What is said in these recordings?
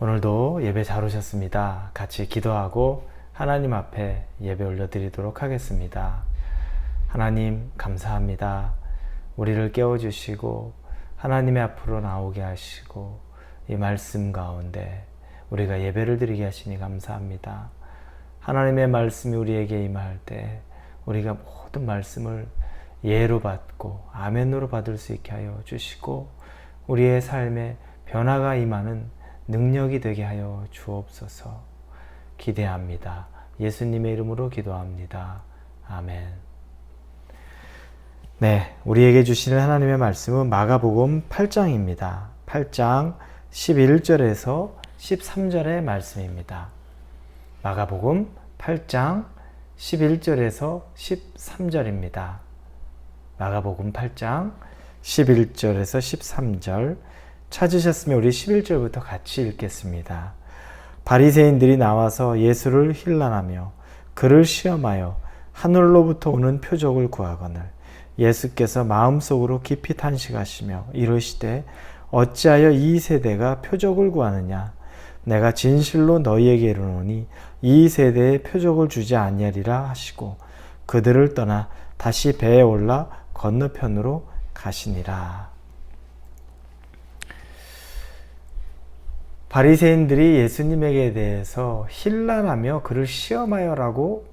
오늘도 예배 잘 오셨습니다. 같이 기도하고 하나님 앞에 예배 올려드리도록 하겠습니다. 하나님 감사합니다. 우리를 깨워주시고 하나님의 앞으로 나오게 하시고 이 말씀 가운데 우리가 예배를 드리게 하시니 감사합니다. 하나님의 말씀이 우리에게 임할 때 우리가 모든 말씀을 예로 받고 아멘으로 받을 수 있게 하여 주시고 우리의 삶에 변화가 임하는 능력이 되게 하여 주옵소서. 기대합니다. 예수님의 이름으로 기도합니다. 아멘. 네, 우리에게 주시는 하나님의 말씀은 마가복음 8장입니다. 8장 11절에서 13절의 말씀입니다. 마가복음 8장 11절에서 13절입니다. 마가복음 8장 11절에서 13절 찾으셨으면 우리 11절부터 같이 읽겠습니다. 바리새인들이 나와서 예수를 힐난하며 그를 시험하여 하늘로부터 오는 표적을 구하거늘 예수께서 마음속으로 깊이 탄식하시며 이르시되 어찌하여 이 세대가 표적을 구하느냐 내가 진실로 너희에게 이르노니 이 세대에 표적을 주지 아니하리라 하시고 그들을 떠나 다시 배에 올라 건너편으로 가시니라. 바리새인들이 예수님에게 대해서 힐난하며 그를 시험하여라고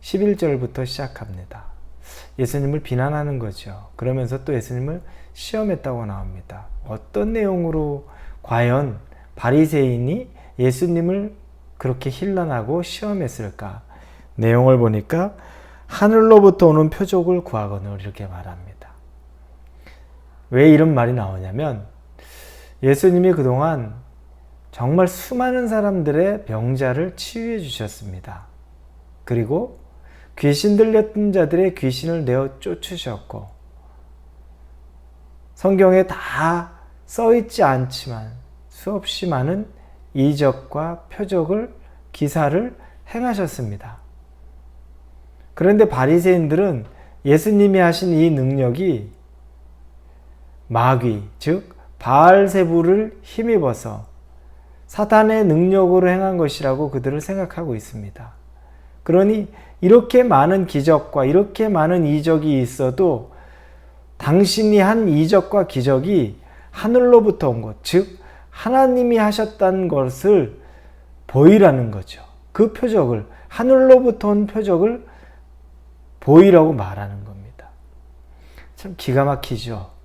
11절부터 시작합니다. 예수님을 비난하는 거죠. 그러면서 또 예수님을 시험했다고 나옵니다. 어떤 내용으로 과연 바리새인이 예수님을 그렇게 힐난하고 시험했을까? 내용을 보니까 하늘로부터 오는 표적을 구하거늘 이렇게 말합니다. 왜 이런 말이 나오냐면 예수님이 그동안 정말 수많은 사람들의 병자를 치유해 주셨습니다. 그리고 귀신 들렸던 자들의 귀신을 내어 쫓으셨고 성경에 다 써있지 않지만 수없이 많은 이적과 표적을 기사를 행하셨습니다. 그런데 바리새인들은 예수님이 하신 이 능력이 마귀, 즉 바알세불을 힘입어서 사탄의 능력으로 행한 것이라고 그들을 생각하고 있습니다. 그러니 이렇게 많은 기적과 이렇게 많은 이적이 있어도 당신이 한 이적과 기적이 하늘로부터 온 것, 즉 하나님이 하셨다는 것을 보이라는 거죠. 그 표적을, 하늘로부터 온 표적을 보이라고 말하는 겁니다. 참 기가 막히죠.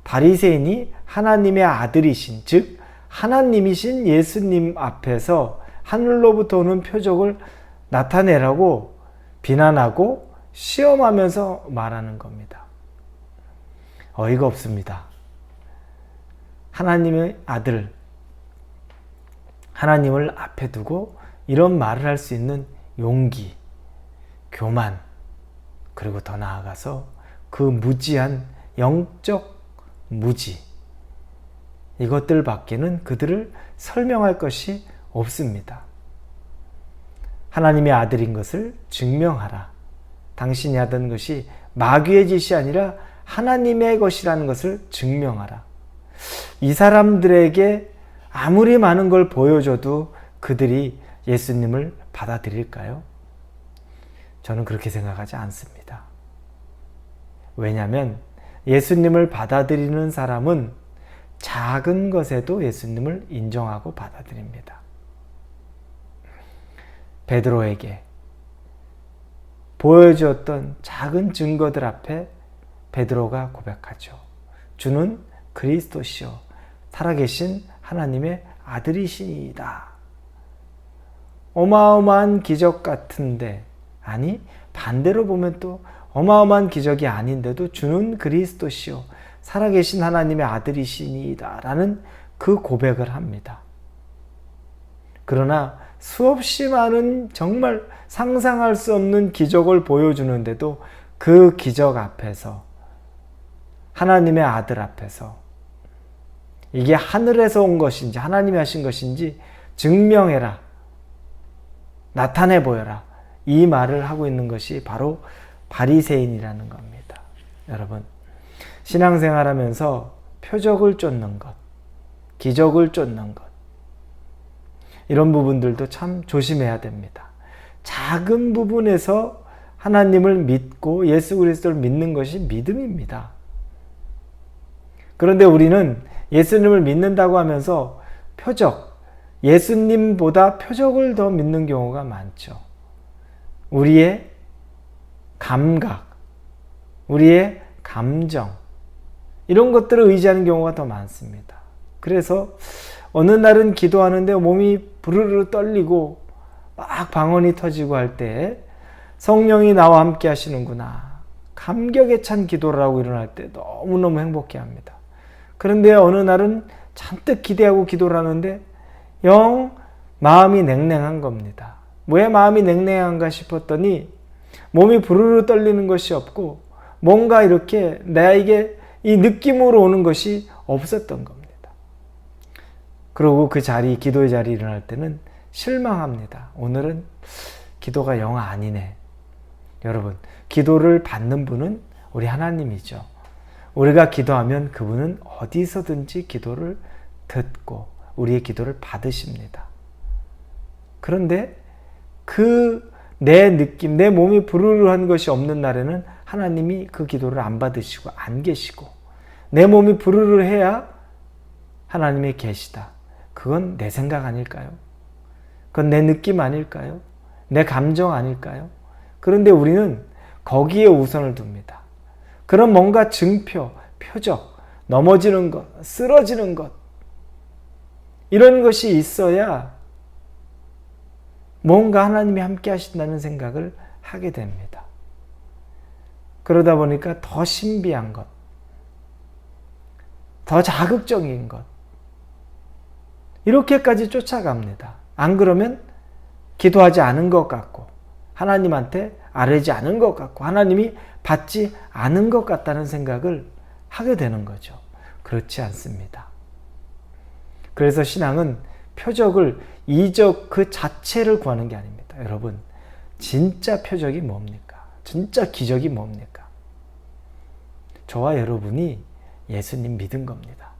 바리새인이 하나님의 아들이신, 즉 하나님이신 예수님 앞에서 하늘로부터 오는 표적을 나타내라고 비난하고 시험하면서 말하는 겁니다. 어이가 없습니다. 하나님의 아들, 하나님을 앞에 두고 이런 말을 할 수 있는 용기, 교만, 그리고 더 나아가서 그 무지한 영적 무지, 이것들 밖에는 그들을 설명할 것이 없습니다. 하나님의 아들인 것을 증명하라. 당신이 하던 것이 마귀의 짓이 아니라 하나님의 것이라는 것을 증명하라. 이 사람들에게 아무리 많은 걸 보여줘도 그들이 예수님을 받아들일까요? 저는 그렇게 생각하지 않습니다. 왜냐하면 예수님을 받아들이는 사람은 작은 것에도 예수님을 인정하고 받아들입니다. 베드로에게 보여주었던 작은 증거들 앞에 베드로가 고백하죠. 주는 그리스도시요 살아계신 하나님의 아들이시니이다. 어마어마한 기적 같은데, 아니 반대로 보면 또 어마어마한 기적이 아닌데도 주는 그리스도시요 살아계신 하나님의 아들이시니이다 라는 그 고백을 합니다. 그러나 수없이 많은 정말 상상할 수 없는 기적을 보여주는데도 그 기적 앞에서, 하나님의 아들 앞에서 이게 하늘에서 온 것인지 하나님이 하신 것인지 증명해라, 나타내 보여라, 이 말을 하고 있는 것이 바로 바리새인이라는 겁니다. 여러분, 신앙생활하면서 표적을 쫓는 것, 기적을 쫓는 것. 이런 부분들도 참 조심해야 됩니다. 작은 부분에서 하나님을 믿고 예수 그리스도를 믿는 것이 믿음입니다. 그런데 우리는 예수님을 믿는다고 하면서 예수님보다 표적을 더 믿는 경우가 많죠. 우리의 감각, 우리의 감정, 이런 것들을 의지하는 경우가 더 많습니다. 그래서 어느 날은 기도하는데 몸이 부르르 떨리고 막 방언이 터지고 할 때 성령이 나와 함께 하시는구나. 감격에 찬 기도를 하고 일어날 때 너무너무 행복해합니다. 그런데 어느 날은 잔뜩 기대하고 기도를 하는데 영 마음이 냉랭한 겁니다. 왜 마음이 냉랭한가 싶었더니 몸이 부르르 떨리는 것이 없고 뭔가 이렇게 나에게 이 느낌으로 오는 것이 없었던 겁니다. 그리고 기도의 자리에 일어날 때는 실망합니다. 오늘은 기도가 영 아니네. 여러분, 기도를 받는 분은 우리 하나님이죠. 우리가 기도하면 그분은 어디서든지 기도를 듣고 우리의 기도를 받으십니다. 그런데 내 느낌, 내 몸이 부르르한 것이 없는 날에는 하나님이 그 기도를 안 받으시고 안 계시고, 내 몸이 부르르 해야 하나님이 계시다. 그건 내 생각 아닐까요? 그건 내 느낌 아닐까요? 내 감정 아닐까요? 그런데 우리는 거기에 우선을 둡니다. 그런 뭔가 증표, 표적, 넘어지는 것, 쓰러지는 것, 이런 것이 있어야 뭔가 하나님이 함께 하신다는 생각을 하게 됩니다. 그러다 보니까 더 신비한 것, 더 자극적인 것, 이렇게까지 쫓아갑니다. 안 그러면 기도하지 않은 것 같고 하나님한테 아뢰지 않은 것 같고 하나님이 받지 않은 것 같다는 생각을 하게 되는 거죠. 그렇지 않습니다. 그래서 신앙은 표적을, 이적 그 자체를 구하는 게 아닙니다. 여러분, 진짜 표적이 뭡니까? 진짜 기적이 뭡니까? 저와 여러분이 예수님 믿은 겁니다.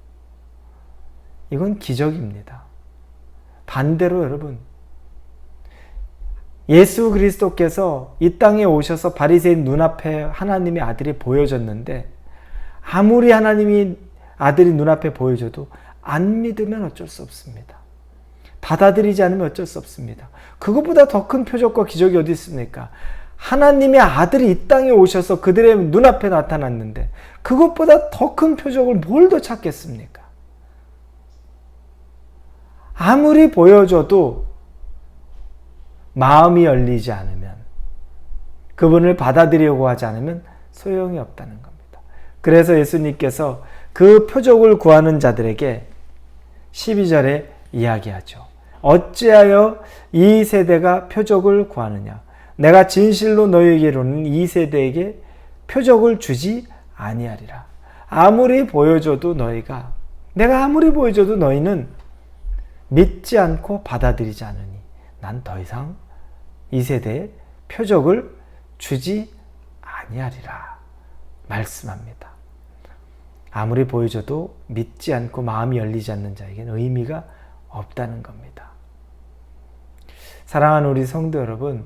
이건 기적입니다. 반대로 여러분, 예수 그리스도께서 이 땅에 오셔서 바리새인 눈앞에 하나님의 아들이 보여졌는데 아무리 하나님이 아들이 눈앞에 보여줘도 안 믿으면 어쩔 수 없습니다. 받아들이지 않으면 어쩔 수 없습니다. 그것보다 더 큰 표적과 기적이 어디 있습니까? 하나님의 아들이 이 땅에 오셔서 그들의 눈앞에 나타났는데 그것보다 더 큰 표적을 뭘 더 찾겠습니까? 아무리 보여줘도 마음이 열리지 않으면, 그분을 받아들이려고 하지 않으면 소용이 없다는 겁니다. 그래서 예수님께서 그 표적을 구하는 자들에게 12절에 이야기하죠. 어찌하여 이 세대가 표적을 구하느냐? 내가 진실로 너희에게 이르노니 이 세대에게 표적을 주지 아니하리라. 아무리 보여줘도 내가 아무리 보여줘도 너희는 믿지 않고 받아들이지 않으니 난 더 이상 이 세대에 표적을 주지 아니하리라 말씀합니다. 아무리 보여줘도 믿지 않고 마음이 열리지 않는 자에게는 의미가 없다는 겁니다. 사랑하는 우리 성도 여러분,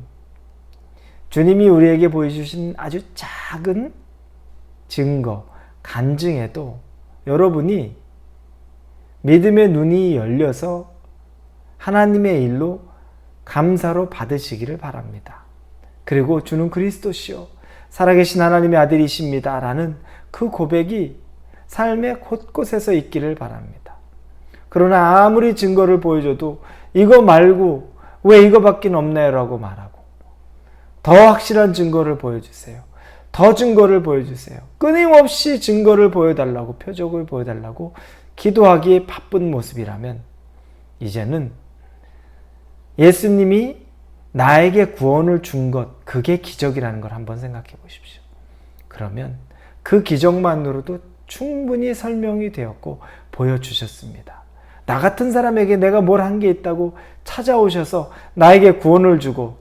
주님이 우리에게 보여주신 아주 작은 증거, 간증에도 여러분이 믿음의 눈이 열려서 하나님의 일로 감사로 받으시기를 바랍니다. 그리고 주는 그리스도시요 살아계신 하나님의 아들이십니다 라는 그 고백이 삶의 곳곳에서 있기를 바랍니다. 그러나 아무리 증거를 보여줘도 이거 말고 왜 이거밖에 없나요? 라고 말하고 더 확실한 증거를 보여주세요. 더 증거를 보여주세요. 끊임없이 증거를 보여달라고, 표적을 보여달라고 기도하기에 바쁜 모습이라면 이제는 예수님이 나에게 구원을 준 것, 그게 기적이라는 걸 한번 생각해 보십시오. 그러면 그 기적만으로도 충분히 설명이 되었고 보여주셨습니다. 나 같은 사람에게 내가 뭘 한 게 있다고 찾아오셔서 나에게 구원을 주고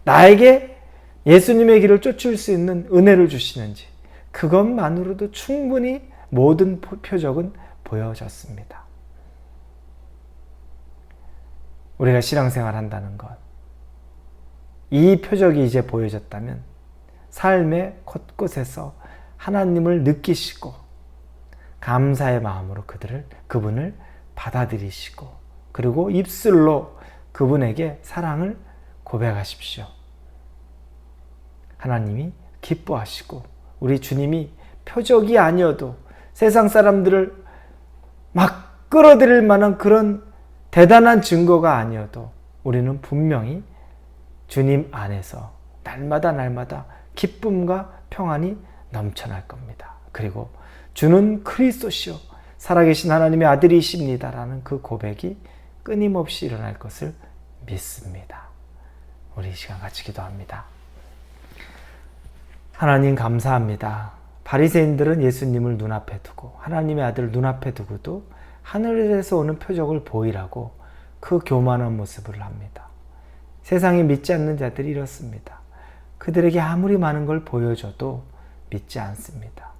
나에게 예수님의 길을 쫓을 수 있는 은혜를 주시는지, 그것만으로도 충분히 모든 표적은 보여졌습니다. 우리가 신앙생활 한다는 것. 이 표적이 이제 보여졌다면 삶의 곳곳에서 하나님을 느끼시고 감사의 마음으로 그분을 받아들이시고 그리고 입술로 그분에게 사랑을 고백하십시오. 하나님이 기뻐하시고 우리 주님이 표적이 아니어도 세상 사람들을 막 끌어들일 만한 그런 대단한 증거가 아니어도 우리는 분명히 주님 안에서 날마다 기쁨과 평안이 넘쳐날 겁니다. 그리고 주는 그리스도시요 살아계신 하나님의 아들이십니다라는 그 고백이 끊임없이 일어날 것을 믿습니다. 우리 이 시간 같이 기도합니다. 하나님 감사합니다. 바리새인들은 예수님을 눈앞에 두고 하나님의 아들을 눈앞에 두고도 하늘에서 오는 표적을 보이라고 그 교만한 모습을 합니다. 세상에 믿지 않는 자들이 이렇습니다. 그들에게 아무리 많은 걸 보여줘도 믿지 않습니다.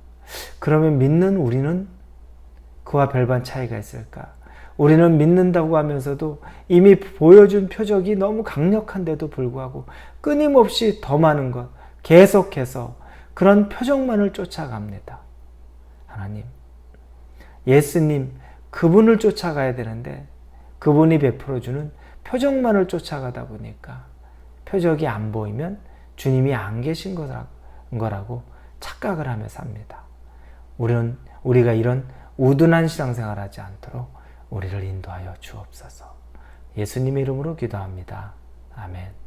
그러면 믿는 우리는 그와 별반 차이가 있을까? 우리는 믿는다고 하면서도 이미 보여준 표적이 너무 강력한데도 불구하고 끊임없이 더 많은 것, 계속해서 그런 표적만을 쫓아갑니다. 하나님, 예수님, 그분을 쫓아가야 되는데 그분이 베풀어주는 표적만을 쫓아가다 보니까 표적이 안 보이면 주님이 안 계신 거라고 착각을 하며 삽니다. 우리가 이런 우둔한 신앙생활 하지 않도록 우리를 인도하여 주옵소서. 예수님의 이름으로 기도합니다. 아멘.